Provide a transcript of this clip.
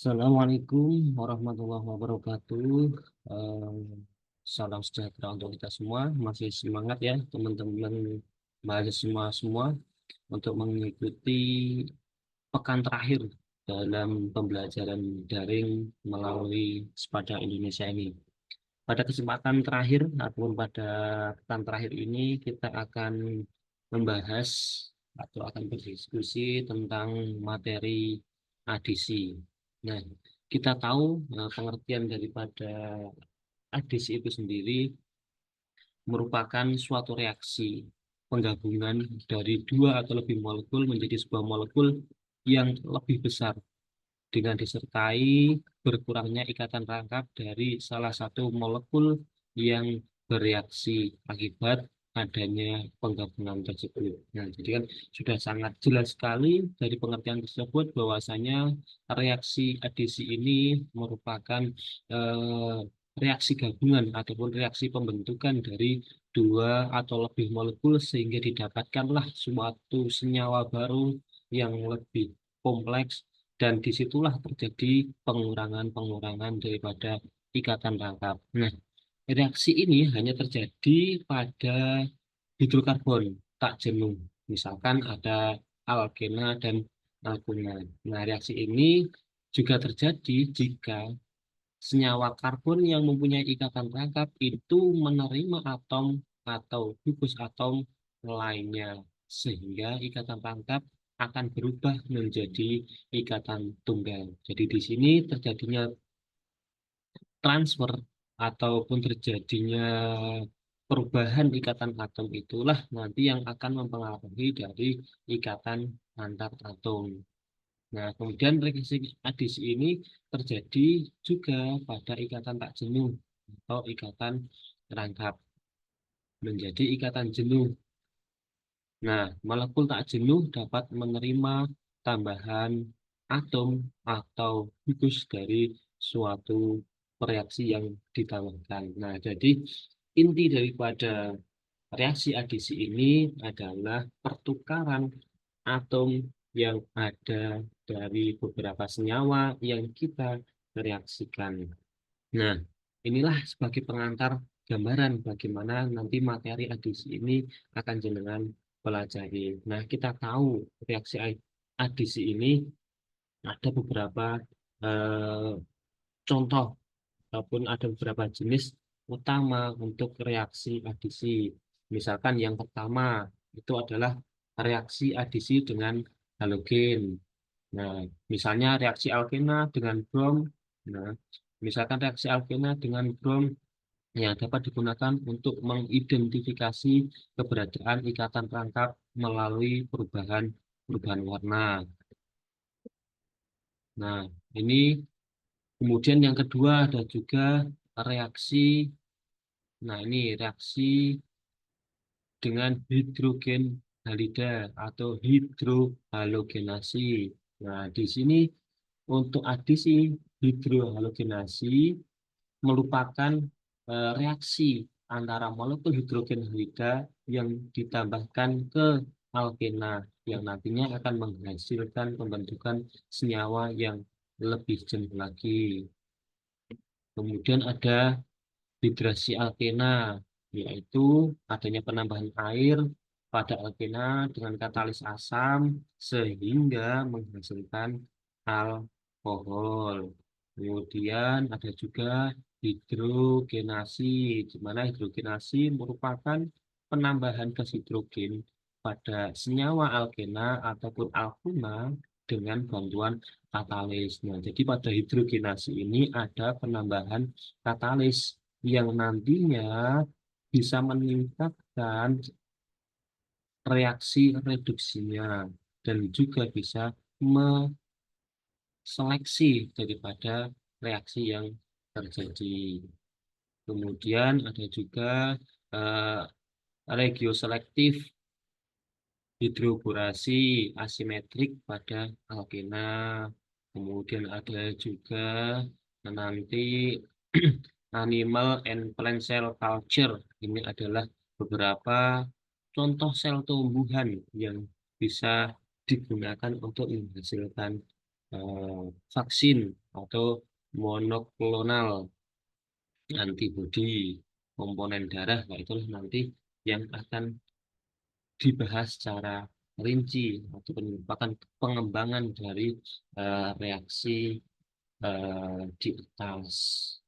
Assalamualaikum warahmatullahi wabarakatuh. Eh, Salam sejahtera untuk kita semua. Masih semangat ya teman-teman mahasiswa semua untuk mengikuti pekan terakhir dalam pembelajaran daring melalui Sepada Indonesia ini. Pada kesempatan terakhir ataupun pada pekan terakhir ini kita akan membahas atau akan berdiskusi tentang materi adisi. Nah, kita tahu pengertian daripada adisi itu sendiri merupakan suatu reaksi penggabungan dari dua atau lebih molekul menjadi sebuah molekul yang lebih besar dengan disertai berkurangnya ikatan rangkap dari salah satu molekul yang bereaksi akibat adanya penggabungan tersebut. Nah, jadi kan sudah sangat jelas sekali dari pengertian tersebut bahwasanya reaksi adisi ini merupakan eh, reaksi gabungan ataupun reaksi pembentukan dari dua atau lebih molekul sehingga didapatkanlah suatu senyawa baru yang lebih kompleks dan disitulah terjadi pengurangan-pengurangan daripada ikatan rangkap. Nah, reaksi ini hanya terjadi pada hidrokarbon tak jenuh. Misalkan ada alkena dan alkena. Nah, reaksi ini juga terjadi jika senyawa karbon yang mempunyai ikatan rangkap itu menerima atom atau gugus atom lainnya, sehingga ikatan rangkap akan berubah menjadi ikatan tunggal. Jadi di sini terjadinya transfer ataupun terjadinya perubahan ikatan atom itulah nanti yang akan mempengaruhi dari ikatan antar atom. Nah, kemudian reaksi adisi ini terjadi juga pada ikatan tak jenuh atau ikatan rangkap menjadi ikatan jenuh. Nah, molekul tak jenuh dapat menerima tambahan atom atau gugus dari suatu reaksi yang ditambahkan. Nah, jadi inti daripada reaksi adisi ini adalah pertukaran atom yang ada dari beberapa senyawa yang kita reaksikan. Nah, inilah sebagai pengantar gambaran bagaimana nanti materi adisi ini akan jenengan pelajari. Nah, kita tahu reaksi adisi ini ada beberapa eh, contoh ataupun ada beberapa jenis utama untuk reaksi adisi. Misalkan yang pertama itu adalah reaksi adisi dengan halogen. Nah, misalnya reaksi alkena dengan brom. Nah, misalkan reaksi alkena dengan brom yang dapat digunakan untuk mengidentifikasi keberadaan ikatan rangkap melalui perubahan warna. Nah, ini kemudian yang kedua ada juga reaksi. Nah, ini reaksi dengan hidrogen halida atau hidrohalogenasi. Nah, di sini untuk adisi hidrohalogenasi merupakan reaksi antara molekul hidrogen halida yang ditambahkan ke alkena yang nantinya akan menghasilkan pembentukan senyawa yang lebih jenuh lagi. Kemudian ada hidrasi alkena, yaitu adanya penambahan air pada alkena dengan katalis asam sehingga menghasilkan alkohol. Kemudian ada juga hidrogenasi, di mana hidrogenasi merupakan penambahan gas hidrogen pada senyawa alkena ataupun alkuna dengan bantuan katalis. Nah, jadi pada hidrogenasi ini ada penambahan katalis yang nantinya bisa meningkatkan reaksi reduksinya dan juga bisa seleksi daripada reaksi yang terjadi. Kemudian ada juga eh, regioselektif hidroborasi asimetrik pada alkena. Kemudian ada juga nanti animal and plant cell culture. Ini adalah beberapa contoh sel tumbuhan yang bisa digunakan untuk menghasilkan vaksin atau monoklonal antibodi komponen darah. Nah, itulah nanti yang akan dibahas secara rinci atau merupakan pengembangan dari reaksi di atas.